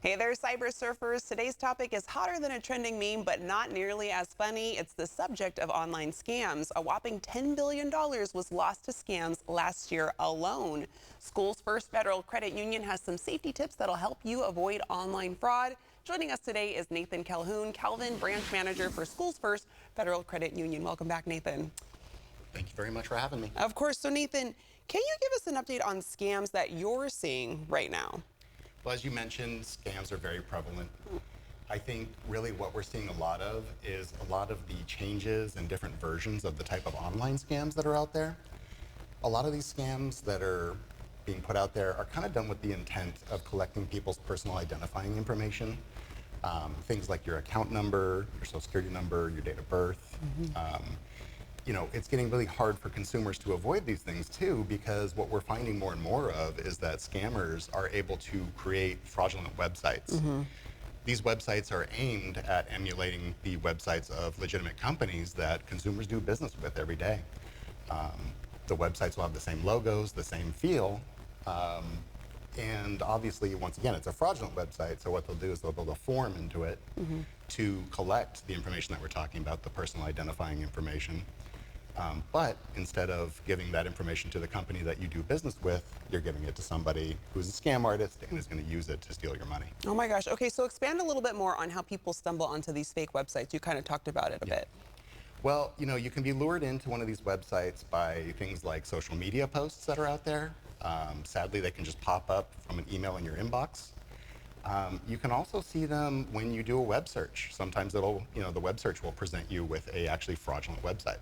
Hey there, cyber surfers. Today's topic is hotter than a trending meme, but not nearly as funny. It's the subject of online scams. A whopping $10 billion was lost to scams last year alone. School's First Federal Credit Union has some safety tips that'll help you avoid online fraud. Joining us today is Nathan Calhoun, branch manager for Schools First Federal Credit Union. Welcome back, Nathan. Thank you very much for having me. Of course. So, Nathan, can you give us an update on scams that you're seeing right now? Well, as you mentioned, scams are very prevalent. I think really what we're seeing a lot of is a lot of the changes and different versions of the type of online scams that are out there. A lot of these scams that are being put out there are kind of done with the intent of collecting people's personal identifying information. Things like your account number, your social security number, your date of birth. You know, it's getting really hard for consumers to avoid these things too, because what we're finding more and more of is that scammers are able to create fraudulent websites. These websites are aimed at emulating the websites of legitimate companies that consumers do business with every day. The websites will have the same logos, the same feel, and obviously, once again, it's a fraudulent website, so what they'll do is they'll build a form into it to collect the information that we're talking about, the personal identifying information. But instead of giving that information to the company that you do business with, you're giving it to somebody who's a scam artist and is going to use it to steal your money. Oh my gosh. Okay, so expand a little bit more on how people stumble onto these fake websites. You kind of talked about it a bit. Well, you know, you can be lured into one of these websites by things like social media posts that are out there. Sadly, they can just pop up from an email in your inbox. You can also see them when you do a web search. Sometimes it'll, you know, the web search will present you with a actually fraudulent website.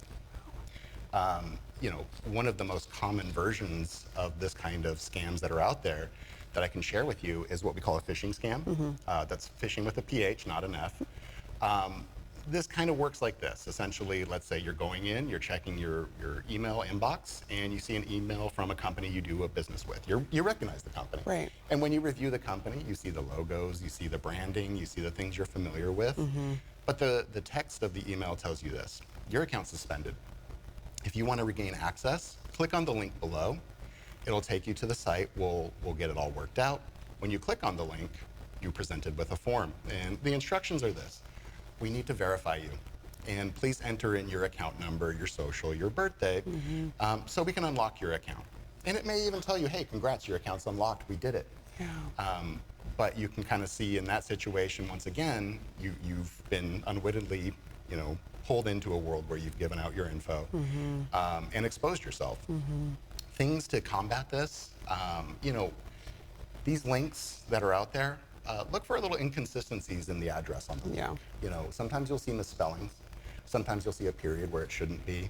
You know, one of the most common versions of this kind of scams that are out there that I can share with you is what we call a phishing scam. That's phishing with a PH, not an F. This kind of works like this. Essentially, let's say you're going in, you're checking your email inbox, and you see an email from a company you do a business with. You recognize the company. Right. And when you review the company, you see the logos, you see the branding, you see the things you're familiar with. But the text of the email tells you this: your account's suspended. If you want to regain access, click on the link below. It'll take you to the site. We'll get it all worked out. When you click on the link, you're presented with a form. And the instructions are this: we need to verify you. And please enter in your account number, your social, your birthday, so we can unlock your account. And it may even tell you, hey, congrats, your account's unlocked, we did it. But you can kind of see in that situation, once again, you've been unwittingly, you know, pulled into a world where you've given out your info and exposed yourself. Things to combat this, you know, these links that are out there, look for little inconsistencies in the address on them. You know, sometimes you'll see misspellings. Sometimes you'll see a period where it shouldn't be.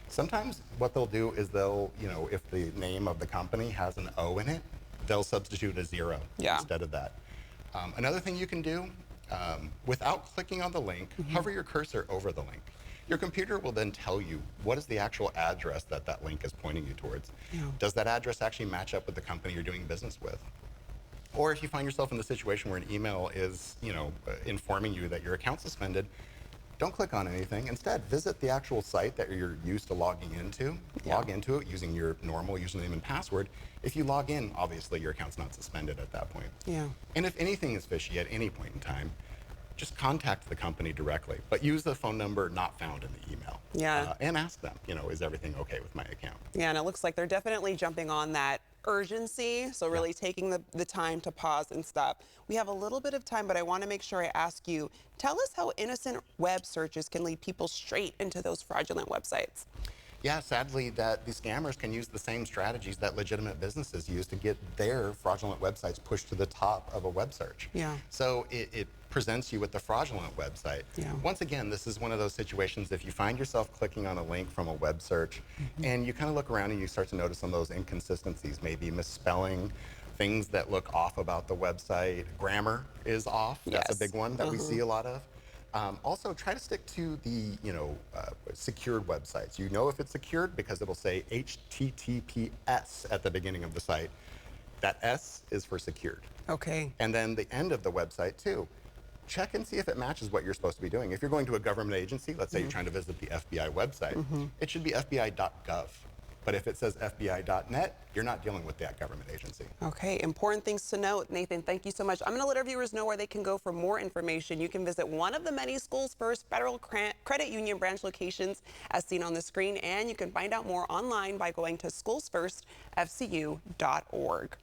Sometimes what they'll do is they'll, you know, if the name of the company has an O in it, they'll substitute a 0 instead of that. Another thing you can do, without clicking on the link, hover your cursor over the link. Your computer will then tell you what is the actual address that that link is pointing you towards. Does that address actually match up with the company you're doing business with? Or if you find yourself in the situation where an email is, you know, informing you that your account's suspended, don't click on anything. Instead, visit the actual site that you're used to logging into. Log into it using your normal username and password. If you log in, obviously your account's not suspended at that point. And if anything is fishy at any point in time, just contact the company directly, but use the phone number not found in the email. And ask them, you know, is everything okay with my account? And it looks like they're definitely jumping on that urgency, so really taking the time to pause and stop. We have a little bit of time, but I want to make sure I ask you, tell us how innocent web searches can lead people straight into those fraudulent websites. Yeah, sadly, that these scammers can use the same strategies that legitimate businesses use to get their fraudulent websites pushed to the top of a web search. So it presents you with the fraudulent website. Once again, this is one of those situations, if you find yourself clicking on a link from a web search and you kind of look around and you start to notice some of those inconsistencies, maybe misspelling, things that look off about the website, grammar is off, that's a big one that we see a lot of. Also, try to stick to the, you know, secured websites. You know if it's secured because it'll say HTTPS at the beginning of the site. That S is for secured. And then the end of the website too. Check and see if it matches what you're supposed to be doing. If you're going to a government agency, let's say you're trying to visit the FBI website, it should be FBI.gov. But if it says FBI.net, you're not dealing with that government agency. Okay, important things to note. Nathan, thank you so much. I'm going to let our viewers know where they can go for more information. You can visit one of the many Schools First Federal Credit Union branch locations as seen on the screen, and you can find out more online by going to schoolsfirstfcu.org.